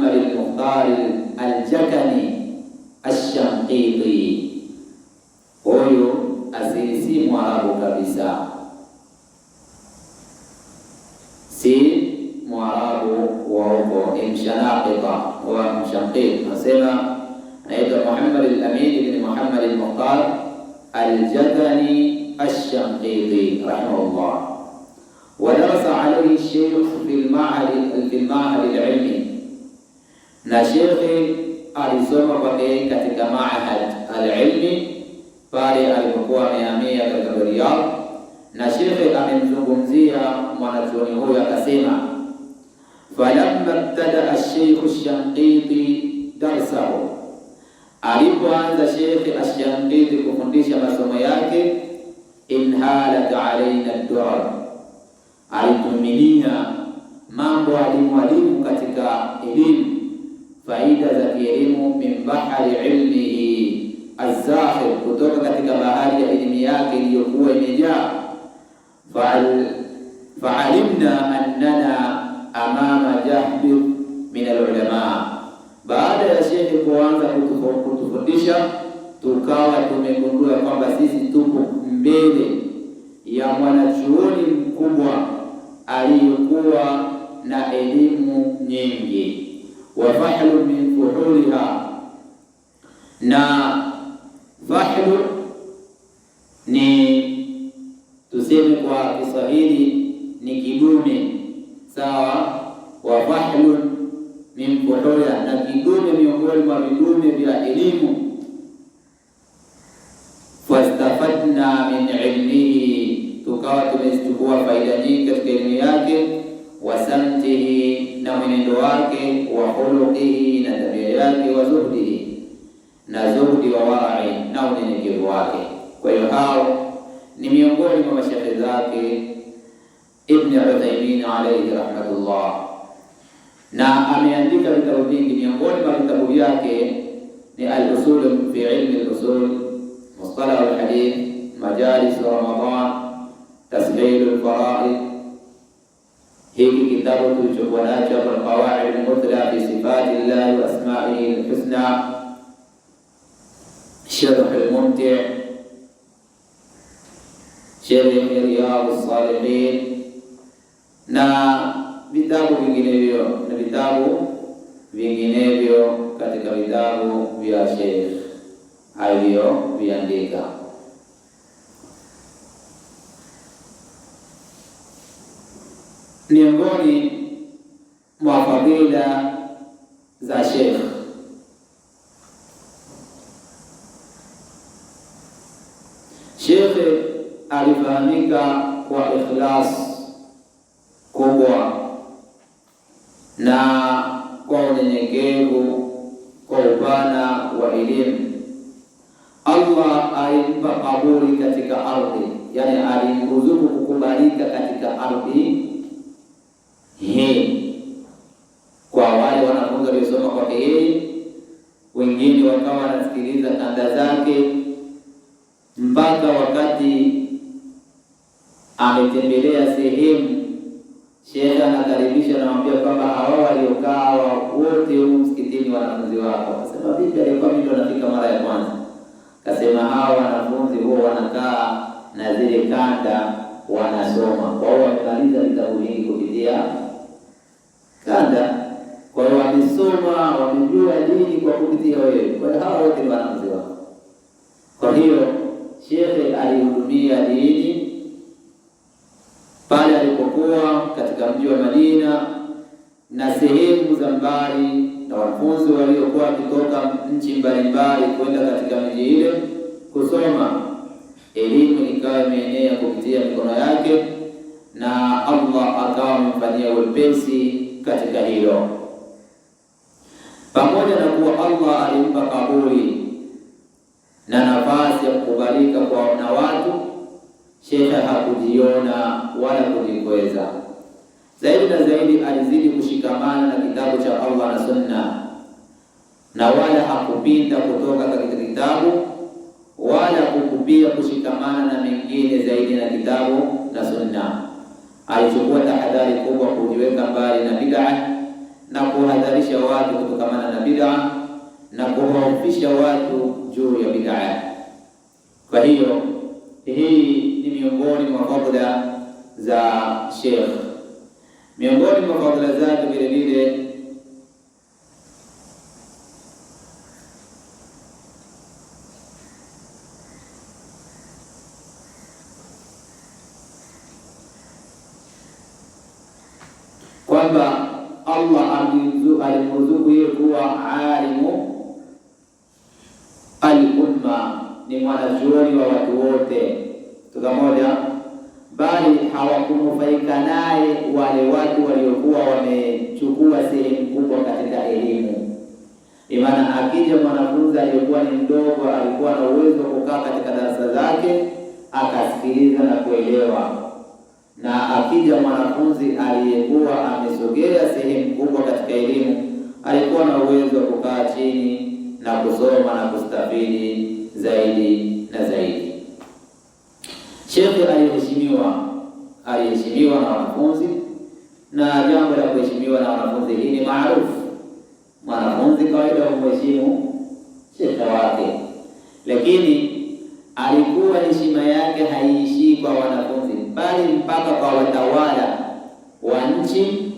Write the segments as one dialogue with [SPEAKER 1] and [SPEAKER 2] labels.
[SPEAKER 1] Muhammad al-Mukhtar al-Jakani al-Shanqiti. Huyu asili si Mwarabu kabisa, si Mwarabu wa huko, ni Mshanaqita wa Mshanqiti. Nasema anaitwa Muhammad al-Amin ibn Muhammad al-Mukhtar al-Jakani al-Shanqiti rahimahullah. ودرس عليه الشيخ في المعهد العلمي، na shekhi alisoma kwake katika Maahad al-Ilmi pale alipokuwa amehamia katika Riyadh. Na shekhi amemzungumzia mwanachuoni huyo akasema, falamma ibtada ash-Sheikh ash-Shanqiti darsahu, alipoanza shekhi ash-Shanqiti kufundisha masomo yake, inhalat alaina ad-durar, alitumia mambo alimu katika elimu, faida za kielimu, min bahari ilmihi az-zakhir, kutoka katika bahari ya elimu yake iliyokuwa imejaa. Fa'alimna annana amama jahbi min al-ulama, baada ya shekhi kuanza kutufundisha, tukawa tumegundua kwamba sisi tuko mbele ya mwanachuoni mkubwa aliyekuwa na elimu nyingi. Wa fahlu min fuhuliha, na fahlu ni tuseme kwa Kiswahili ni kidume, sawa. Wa fahlu min fuhuliha, na kidume miongoni mwa vidume vya elimu. Fastafadna min ilmihi, tukawa tumechukua faida nyingi katika elimu yake. Wa samtihi, na mwenendo wake. Wa khuluqihi, na tabia yake. Wa zuhdihi, na zuhdi. Wa wara'i, na unyenyekevu wake. Kwa hiyo hao ni miongoni mwa mashaikh zake Ibn Uthaymeen alayhi rahmatullah, na ameandika vitabu vingi. Miongoni mwa vitabu vyake ni al-usul fi ilmi al-usul, mustalah al-hadith, majalis Ramadan, tasbih al-fara'id. Hiki kitabu tulichokuwa nacho al-qawaid al-muthla fi sifati Allah wa asma'ihi al-husna, sharh al-mumti', sharh Riyadh as-Salihin, na vitabu vinginevyo katika vitabu vya Sheikh alivyoviandika. Miongoni mwa fadhila za Sheikh, Sheikh alifahamika kwa ikhlas kubwa na kwa unyenyekevu, kwa upana wa elimu. Allah alimpa kabuli katika ardhi, yani alimruzuku kukubalika katika ardhi hii kwa wale wanafunzi waliosoma kwake yeye. Wengine wakawa wanasikiliza kanda zake mpaka wakati ametembelea sehemu, Sheikh anakaribisha na mwambia kwamba hawa waliokaa wote huko msikitini wanafunzi wako. Akasema vipi, alikuwa mimi ndo nafika mara ya kwanza. Akasema hawa wanafunzi huo wanakaa na zile kanda wanasoma, kwa hiyo wamemaliza vitabu vingi kupitia kanda. Kwa hiyo wamesoma, wamejua dini kwa kupitia wewe. Kwa hiyo hawa wote ni wanafunzi wako. Kwa hiyo Sheikh alihudumia dini pale alipokuwa katika mji wa Madina na sehemu za mbali, na wanafunzi waliokuwa wakitoka nchi mbalimbali kwenda katika miji ile kusoma. Elimu ikawa imeenea kupitia mikono yake, na Allah akawa amemfanyia wepesi katika hilo. Pamoja na kuwa Allah alimpa kabuli na nafasi ya kukubalika kwa na watu, Sheikh hakujiona wala kujikweza. Zaidi na zaidi alizidi kushikamana na kitabu cha Allah na Sunna, na wala hakupinda kutoka katika kitabu wala kukupia kushikamana na mengine zaidi na kitabu na Sunna. Alichukua tahadhari kubwa kujiweka mbali na bid'ah na kuhadharisha watu kutokana na bid'a na kuwaofisha watu juu ya bid'a. Kwa hiyo hii ni miongoni mwa fadhila za Sheikh. Miongoni mwa fadhila zake vile vile kwamba Allah alimruzuku yeye kuwa alimu al-umma, ni mwanachuoni wa watu wote tukamoja, bali hawakunufaika naye wale watu waliokuwa wamechukua sehemu kubwa katika elimu. Imana akija mwanafunzi aliyekuwa ni mdogo, alikuwa na uwezo wa kukaa katika darasa zake akasikiliza na kuelewa, na akija mwanafunzi aliyekuwa amesogea sehemu kubwa katika elimu, alikuwa na uwezo wa kukaa chini na kusoma na kustafidi zaidi na zaidi. Shekhi aliheshimiwa na wanafunzi, na jambo la kuheshimiwa na wanafunzi hii ni maarufu. Mwanafunzi kawaida humheshimu shekhi wake, lakini alikuwa heshima yake haiishii kwa wanafunzi, bali mpaka kwa watawala wa nchi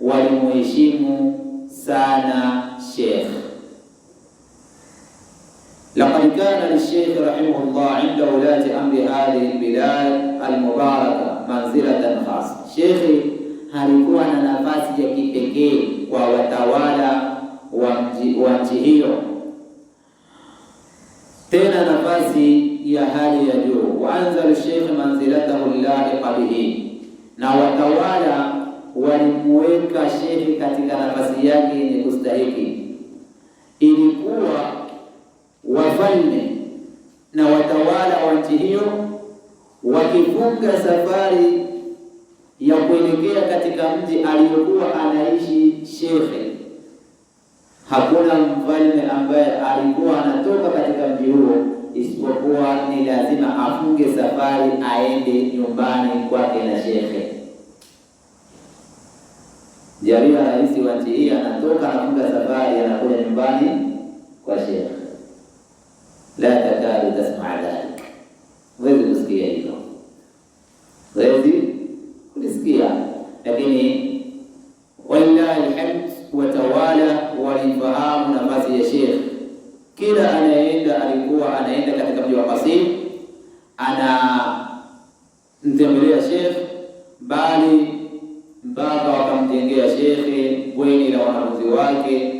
[SPEAKER 1] walimheshimu sana shekhi. Laqad kana lishaykh rahimahullah inda ulati amri hadhihi albilad almubaraka manzilatan khassa. Shekhi alikuwa na nafasi ya kipekee kwa watawala wa nchi hiyo, tena nafasi ya hali ya juu. Waanza lishaykh manzilatahu allahiqa bihi, na watawala walimweka shekhi katika nafasi yake yenye kustahiki. Ilikuwa wafalme na watawala wa nchi hiyo wakifunga safari ya kuelekea katika mji aliyokuwa anaishi shekhe, hakuna mfalme ambaye alikuwa anatoka katika mji huo isipokuwa ni lazima afunge safari aende nyumbani kwake na shekhe. Jaria rais wa nchi hii anatoka anafunga safari anakuja nyumbani kwa shekhe. La takadu tasmaa dhalik, huwezi kusikia hilo, huwezi kulisikia. Lakini walillahi alhamd, watawala walifahamu nafasi ya shekhe. Kila anayeenda alikuwa anaenda katika mji wa Qasim anamtembelea shekhe, bali mpaka wakamtengea shekhe bweni la wanafunzi wake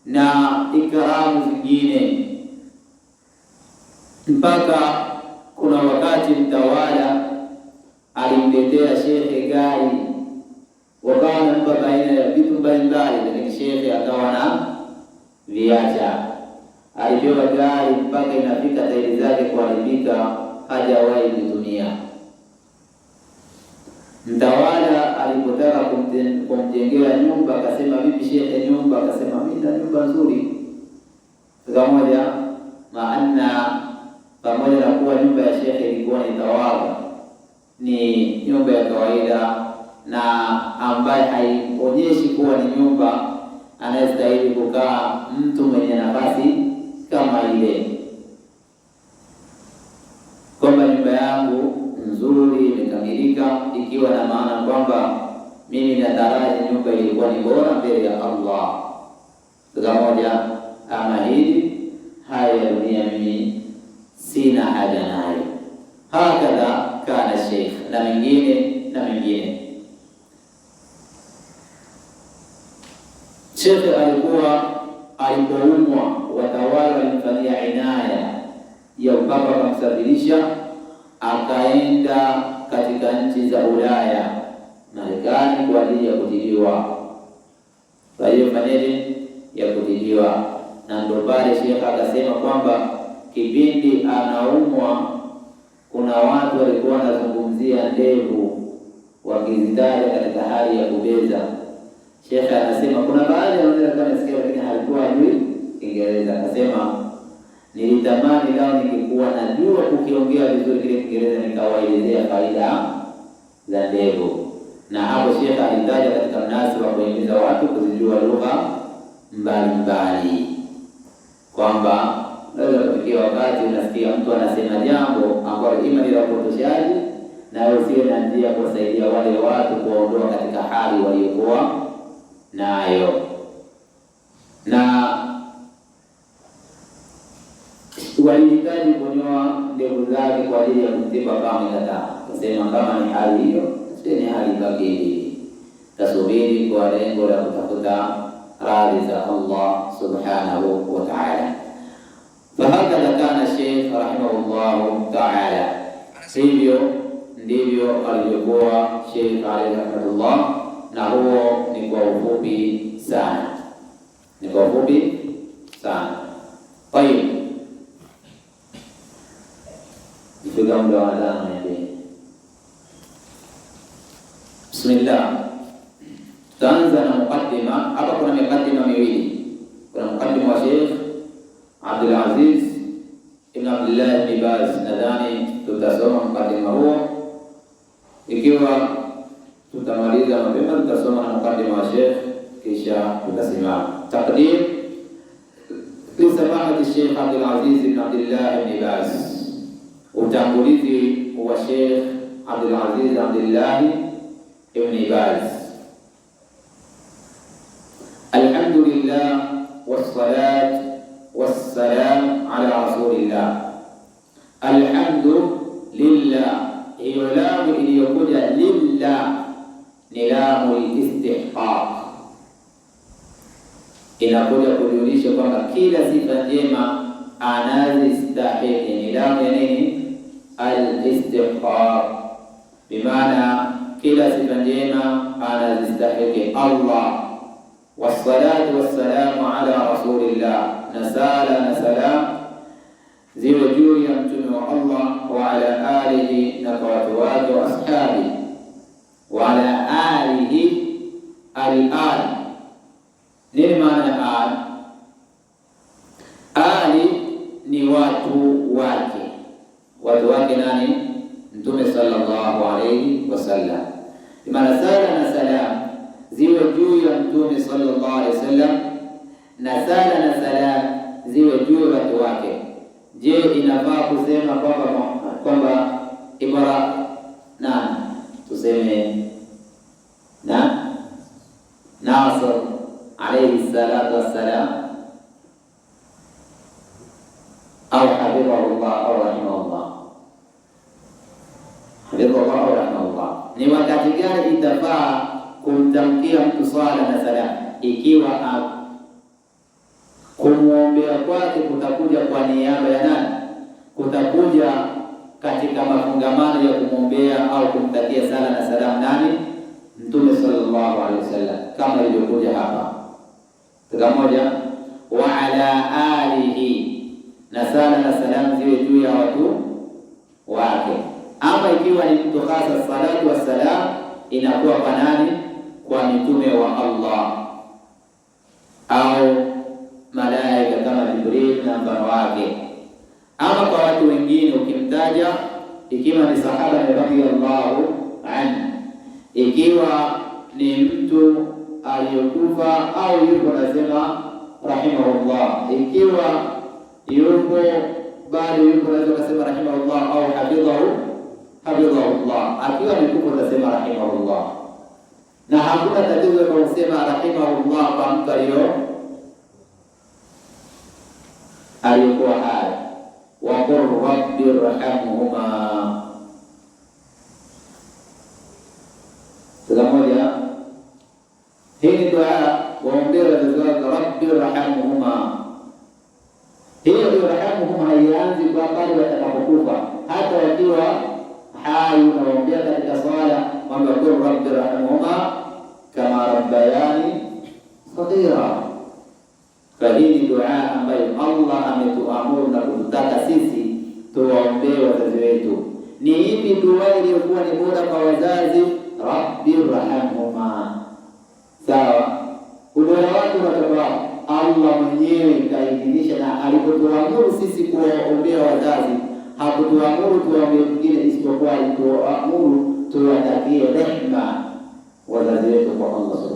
[SPEAKER 1] na ikramu zingine, mpaka kuna wakati mtawala alimletea shekhe gari, wakawa nampa baina ya vitu mbalimbali, lakini shekhe akawa na viacha. Alipewa gari mpaka inafika tairi zake kuharibika, hajawahi kutumia. Mtawala alipotaka kumjengea nyumba akasema, vipi shekhe nyumba? Akasema, mimi na nyumba nzuri. Pamoja na kuwa nyumba ya shekhe ilikuwa ni thawabu, ni nyumba ya kawaida na ambaye haionyeshi kuwa ni nyumba anayestahili kukaa mtu mwenye nafasi kama ile, kwamba nyumba yangu nzuri imekamilika, ikiwa na maana kwamba mimi nataraji nyumba ilikuwa ni bora mbele ya Allah. Pamoja ama hili haya ya dunia mimi sina haja nayo. Hakadha kana sheikh na mengine. Shekhe alipoumwa, watawala walimfanyia inaya ya mpaka wakamsafirisha akaenda katika nchi za Ulaya, Marekani, kwa ajili ya kutibiwa. Kwa hiyo fanyeje ya kutibiwa, na ndo pale shekhe akasema kwamba kipindi anaumwa kuna watu walikuwa wanazungumzia ndevu wakizitaja katika hali ya kubeza. Shekhe anasema kuna baadhi wanaweza kama nasikia, lakini halikuwa hajui Kiingereza. Akasema nilitamani lao nikikuwa najua kukiongea vizuri kile Kiingereza nikawaelezea faida za ndevu, Na hapo Sheikh alitaja katika mnasaba wa kuhimiza watu kuzijua lugha mbalimbali, kwamba unaweza kufikia wakati unasikia mtu anasema jambo ambalo ima ni la upotoshaji, na usiwe na njia kuwasaidia wale watu kuondoa katika hali waliokuwa nayo. Na walihitaji kunyoa ndevu zake kwa ajili ya kutiba kama ingata. Kusema kama ni hali hiyo, sio ni hali bakili, tasubiri kwa lengo la kutafuta radhi za Allah subhanahu wa ta'ala. Fahakadha kana Sheikh rahimahullahu ta'ala, hivyo ndivyo alivyokuwa Sheikh alayhi rahmatullah. Na huo ni kwa ufupi sana, ni kwa ufupi sana. Kwa hiyo ifika muda wa adhana ya bismillah. Tutaanza na mukaddima. Hapa kuna mukaddima miwili. Kuna mukaddima wa Sheikh Abdul Aziz ibn Abdullah ibn Baz. Nadhani tutasoma mukaddima huo, ikiwa tutamaliza mapema tutasoma na mukaddima wa Sheikh, kisha tutasimama. Taqdim li samahati Sheikh Abdul Aziz ibn Abdullah ibn Baz. Utangulizi wa Sheikh Abdul Aziz Abdullah ibn Baz. Alhamdulillah wassalat wassalam ala rasulillah. Alhamdulillah, hiyo lamu iliyokuja lillah ni lamu istihqaq, inakuja kujulisha kwamba kila sifa njema anazistahili. Ni lamu ya nini? Al-istihqaq, bimaana kila sifa njema anazistahili Allah. Wassalatu wassalamu ala rasulillah, na sala na salam ziwe juu ya mtume wa Allah, wa ala alihi, na kwa watu wake wa ashabi, wa ala alihi. Al-al, nini maana ya al? Ali ni watu wake. Watu wake nani? Mtume sallallahu alayhi wasallam. Maana sala na salam ziwe juu ya mtume sallallahu alayhi wasallam, na sala na salam ziwe juu ya watu wake. Je, inafaa kusema kwamba ibara na tuseme na Nasr alayhi salatu wassalam au hafidhahullah au rahimahullah? Hafidhahullah au rahimahullah, ni wakati gani itafaa kumtamkia mtu swala na salam? Ikiwa kumwombea kwake kutakuja kwa niaba ya nani? Kutakuja katika mafungamano ya kumwombea au kumtakia sala na salam nani? Mtume sallallahu alaihi wasallam, kama ilivyokuja hapa pamoja. Wa ala alihi, na sala na salam ziwe juu ya watu wake. Ama ikiwa ni mtu hasa, salatu wassalam inakuwa kwa nani? Kwa mtume wa Allah au malaika kama Jibril na mfano wake. Ama kwa watu wengine ukimtaja, ikiwa ni sahaba radhiyallahu anhu, ikiwa ni mtu aliyokufa au yuko nasema rahimahullah, ikiwa yuko bado yuko naweza kusema rahimahullah au hafidhahullah, akiwa yuko nasema rahimahullah. Na hakuna tatizo kwa kusema rahimahullah kwa mtu aliyokuwa hai. Wa qur rabbi irhamhuma. Moja, hii ni dua waombea wazazi wako, rabbi irhamhuma. Hiyo irhamhuma haianzi kwa pale watakapokufa, hata wakiwa hai unaombea katika swala kwamba qur rabbi irhamhuma kama rabbayani saghira. Kwa hii ni dua ambayo Allah ametuamuru na kututaka sisi tuwaombee wazazi wetu. Ni ipi dua iliyokuwa ni bora kwa wazazi? Rabbi irhamhuma. Sawa, ubora wake unatoka Allah mwenyewe kaidhinisha, na alipotuamuru sisi kuwaombea wazazi hakutuamuru tuwaombee wengine, isipokuwa alituamuru tuwatakie rehema wazazi wetu kwa Allah.